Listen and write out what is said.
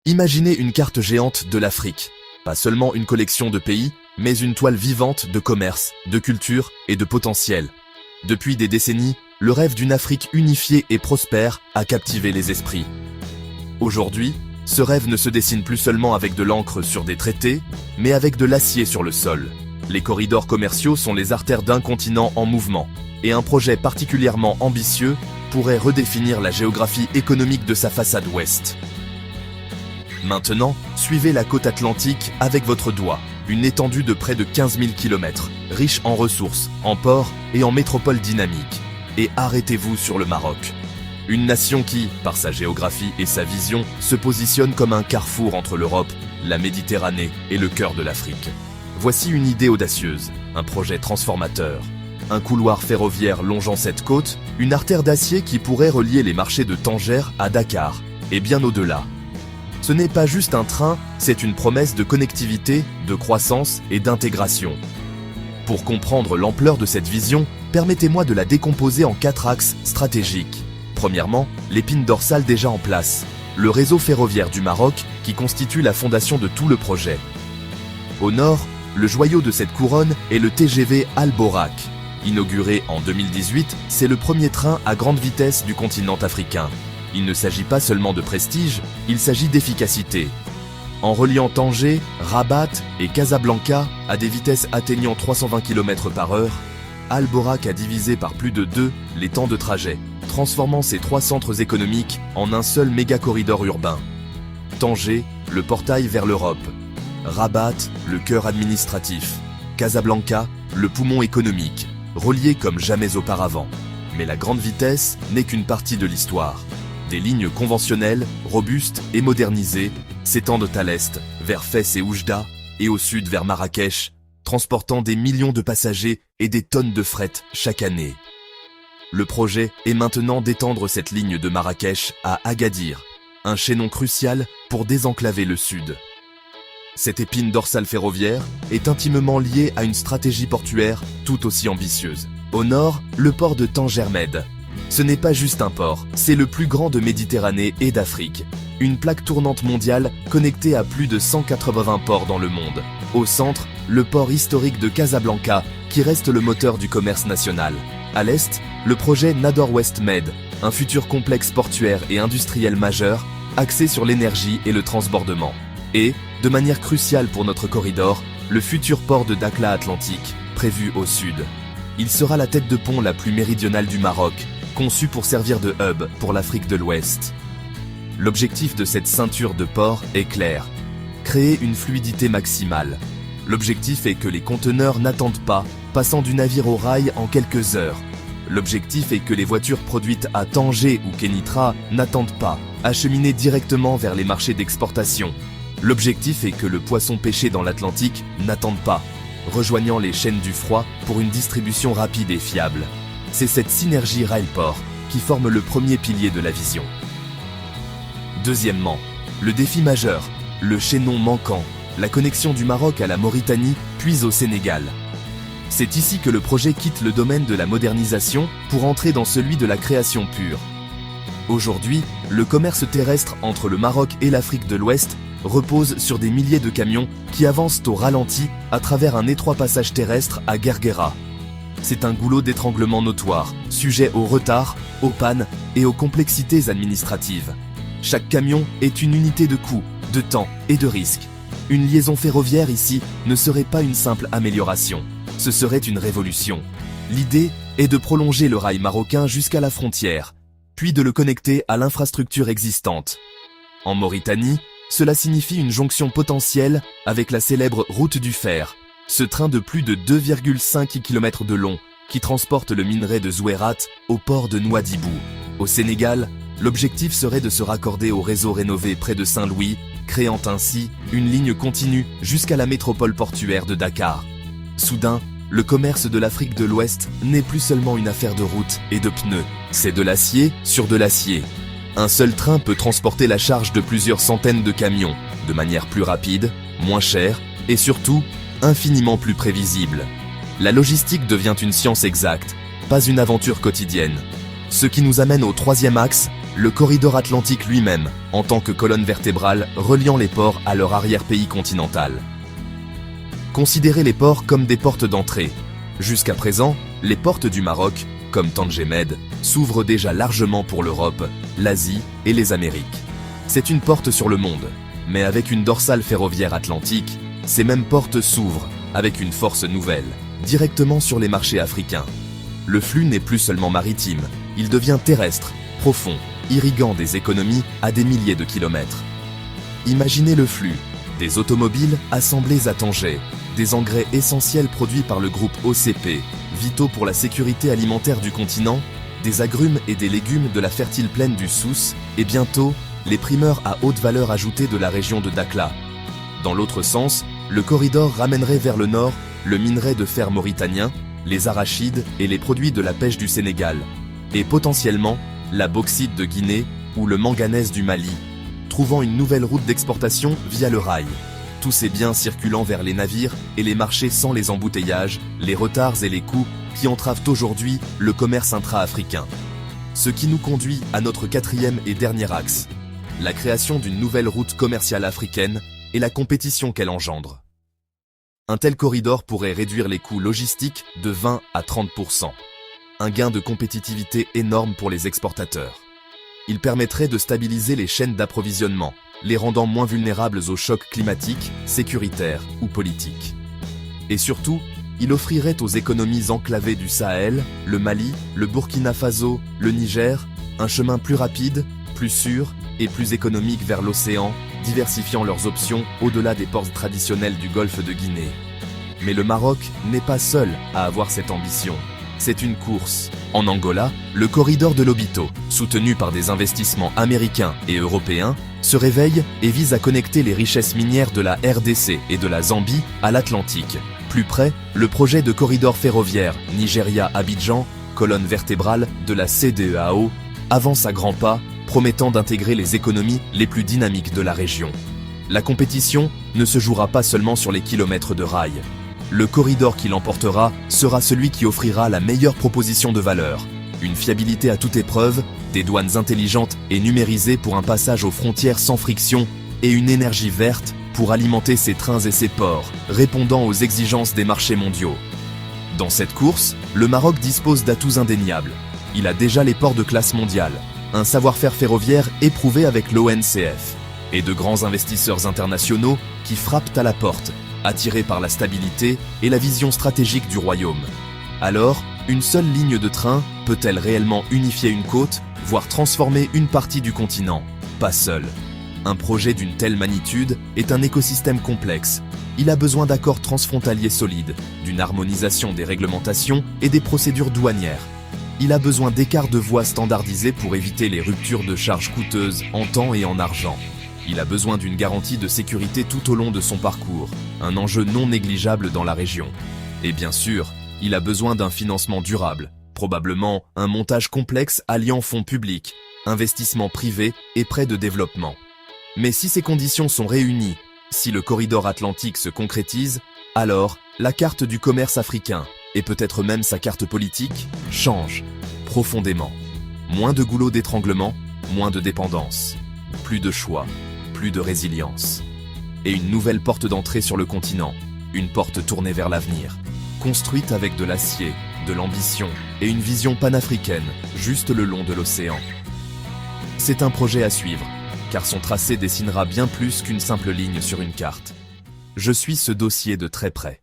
Imaginez une carte géante de l'Afrique. Pas seulement une collection de pays, mais une toile vivante de commerce, de culture et de potentiel. Depuis des décennies, le rêve d'une Afrique unifiée et prospère a captivé les esprits. Aujourd'hui, ce rêve ne se dessine plus seulement avec de l'encre sur des traités, mais avec de l'acier sur le sol. Les corridors commerciaux sont les artères d'un continent en mouvement, et un projet particulièrement ambitieux pourrait redéfinir la géographie économique de sa façade ouest. Maintenant, suivez la côte atlantique avec votre doigt, une étendue de près de 15 000 km, riche en ressources, en ports et en métropoles dynamiques. Et arrêtez-vous sur le Maroc. Une nation qui, par sa géographie et sa vision, se positionne comme un carrefour entre l'Europe, la Méditerranée et le cœur de l'Afrique. Voici une idée audacieuse, un projet transformateur. Un couloir ferroviaire longeant cette côte, une artère d'acier qui pourrait relier les marchés de Tanger à Dakar, et bien au-delà. Ce n'est pas juste un train, c'est une promesse de connectivité, de croissance et d'intégration. Pour comprendre l'ampleur de cette vision, permettez-moi de la décomposer en 4 axes stratégiques. Premièrement, l'épine dorsale déjà en place, le réseau ferroviaire du Maroc qui constitue la fondation de tout le projet. Au nord, le joyau de cette couronne est le TGV Al Borak. Inauguré en 2018, c'est le premier train à grande vitesse du continent africain. Il ne s'agit pas seulement de prestige, il s'agit d'efficacité. En reliant Tanger, Rabat et Casablanca à des vitesses atteignant 320 km/h, Al Borak a divisé par plus de 2 les temps de trajet, transformant ces 3 centres économiques en un seul méga-corridor urbain. Tanger, le portail vers l'Europe. Rabat, le cœur administratif. Casablanca, le poumon économique, reliés comme jamais auparavant. Mais la grande vitesse n'est qu'une partie de l'histoire. Des lignes conventionnelles, robustes et modernisées s'étendent à l'est, vers Fès et Oujda, et au sud vers Marrakech, transportant des millions de passagers et des tonnes de fret chaque année. Le projet est maintenant d'étendre cette ligne de Marrakech à Agadir, un chaînon crucial pour désenclaver le sud. Cette épine dorsale ferroviaire est intimement liée à une stratégie portuaire tout aussi ambitieuse. Au nord, le port de Tanger-Med. Ce n'est pas juste un port, c'est le plus grand de Méditerranée et d'Afrique. Une plaque tournante mondiale connectée à plus de 180 ports dans le monde. Au centre, le port historique de Casablanca, qui reste le moteur du commerce national. À l'est, le projet Nador West Med, un futur complexe portuaire et industriel majeur, axé sur l'énergie et le transbordement. Et, de manière cruciale pour notre corridor, le futur port de Dakhla Atlantique, prévu au sud. Il sera la tête de pont la plus méridionale du Maroc, conçu pour servir de hub pour l'Afrique de l'Ouest. L'objectif de cette ceinture de ports est clair, créer une fluidité maximale. L'objectif est que les conteneurs n'attendent pas, passant du navire au rail en quelques heures. L'objectif est que les voitures produites à Tanger ou Kenitra n'attendent pas, acheminées directement vers les marchés d'exportation. L'objectif est que le poisson pêché dans l'Atlantique n'attende pas, rejoignant les chaînes du froid pour une distribution rapide et fiable. C'est cette synergie rail-port qui forme le premier pilier de la vision. Deuxièmement, le défi majeur, le chaînon manquant, la connexion du Maroc à la Mauritanie puis au Sénégal. C'est ici que le projet quitte le domaine de la modernisation pour entrer dans celui de la création pure. Aujourd'hui, le commerce terrestre entre le Maroc et l'Afrique de l'Ouest repose sur des milliers de camions qui avancent au ralenti à travers un étroit passage terrestre à Guerguera. C'est un goulot d'étranglement notoire, sujet aux retards, aux pannes et aux complexités administratives. Chaque camion est une unité de coût, de temps et de risque. Une liaison ferroviaire ici ne serait pas une simple amélioration, ce serait une révolution. L'idée est de prolonger le rail marocain jusqu'à la frontière, puis de le connecter à l'infrastructure existante. En Mauritanie, cela signifie une jonction potentielle avec la célèbre route du fer, ce train de plus de 2,5 km de long qui transporte le minerai de Zouérat au port de Nouadhibou. Au Sénégal, l'objectif serait de se raccorder au réseau rénové près de Saint-Louis, créant ainsi une ligne continue jusqu'à la métropole portuaire de Dakar. Soudain, le commerce de l'Afrique de l'Ouest n'est plus seulement une affaire de route et de pneus, c'est de l'acier sur de l'acier. Un seul train peut transporter la charge de plusieurs centaines de camions, de manière plus rapide, moins chère et surtout infiniment plus prévisible. La logistique devient une science exacte, pas une aventure quotidienne. Ce qui nous amène au troisième axe, le corridor atlantique lui-même, en tant que colonne vertébrale reliant les ports à leur arrière-pays continental. Considérez les ports comme des portes d'entrée. Jusqu'à présent, les portes du Maroc, comme Tanger Med, s'ouvrent déjà largement pour l'Europe, l'Asie et les Amériques. C'est une porte sur le monde, mais avec une dorsale ferroviaire atlantique, ces mêmes portes s'ouvrent, avec une force nouvelle, directement sur les marchés africains. Le flux n'est plus seulement maritime, il devient terrestre, profond, irriguant des économies à des milliers de kilomètres. Imaginez le flux, des automobiles assemblées à Tanger, des engrais essentiels produits par le groupe OCP, vitaux pour la sécurité alimentaire du continent, des agrumes et des légumes de la fertile plaine du Souss, et bientôt, les primeurs à haute valeur ajoutée de la région de Dakhla. Dans l'autre sens, le corridor ramènerait vers le nord le minerai de fer mauritanien, les arachides et les produits de la pêche du Sénégal, et potentiellement la bauxite de Guinée ou le manganèse du Mali, trouvant une nouvelle route d'exportation via le rail. Tous ces biens circulant vers les navires et les marchés sans les embouteillages, les retards et les coûts qui entravent aujourd'hui le commerce intra-africain. Ce qui nous conduit à notre quatrième et dernier axe, la création d'une nouvelle route commerciale africaine et la compétition qu'elle engendre. Un tel corridor pourrait réduire les coûts logistiques de 20 à 30%. Un gain de compétitivité énorme pour les exportateurs. Il permettrait de stabiliser les chaînes d'approvisionnement, les rendant moins vulnérables aux chocs climatiques, sécuritaires ou politiques. Et surtout, il offrirait aux économies enclavées du Sahel, le Mali, le Burkina Faso, le Niger, un chemin plus rapide, plus sûr et plus économique vers l'océan, diversifiant leurs options au-delà des ports traditionnels du golfe de Guinée. Mais le Maroc n'est pas seul à avoir cette ambition. C'est une course. En Angola, le corridor de Lobito, soutenu par des investissements américains et européens, se réveille et vise à connecter les richesses minières de la RDC et de la Zambie à l'Atlantique. Plus près, le projet de corridor ferroviaire Nigeria-Abidjan, colonne vertébrale de la CEDEAO, avance à grands pas, promettant d'intégrer les économies les plus dynamiques de la région. La compétition ne se jouera pas seulement sur les kilomètres de rails. Le corridor qui l'emportera sera celui qui offrira la meilleure proposition de valeur, une fiabilité à toute épreuve, des douanes intelligentes et numérisées pour un passage aux frontières sans friction et une énergie verte pour alimenter ses trains et ses ports, répondant aux exigences des marchés mondiaux. Dans cette course, le Maroc dispose d'atouts indéniables. Il a déjà les ports de classe mondiale, un savoir-faire ferroviaire éprouvé avec l'ONCF, et de grands investisseurs internationaux qui frappent à la porte, attirés par la stabilité et la vision stratégique du royaume. Alors, une seule ligne de train peut-elle réellement unifier une côte, voire transformer une partie du continent? Pas seule. Un projet d'une telle magnitude est un écosystème complexe. Il a besoin d'accords transfrontaliers solides, d'une harmonisation des réglementations et des procédures douanières. Il a besoin d'écarts de voies standardisés pour éviter les ruptures de charges coûteuses en temps et en argent. Il a besoin d'une garantie de sécurité tout au long de son parcours, un enjeu non négligeable dans la région. Et bien sûr, il a besoin d'un financement durable, probablement un montage complexe alliant fonds publics, investissements privés et prêts de développement. Mais si ces conditions sont réunies, si le corridor atlantique se concrétise, alors la carte du commerce africain, et peut-être même sa carte politique, change profondément. Moins de goulot d'étranglement, moins de dépendance, plus de choix, plus de résilience. Et une nouvelle porte d'entrée sur le continent, une porte tournée vers l'avenir, construite avec de l'acier, de l'ambition et une vision panafricaine, juste le long de l'océan. C'est un projet à suivre, car son tracé dessinera bien plus qu'une simple ligne sur une carte. Je suis ce dossier de très près.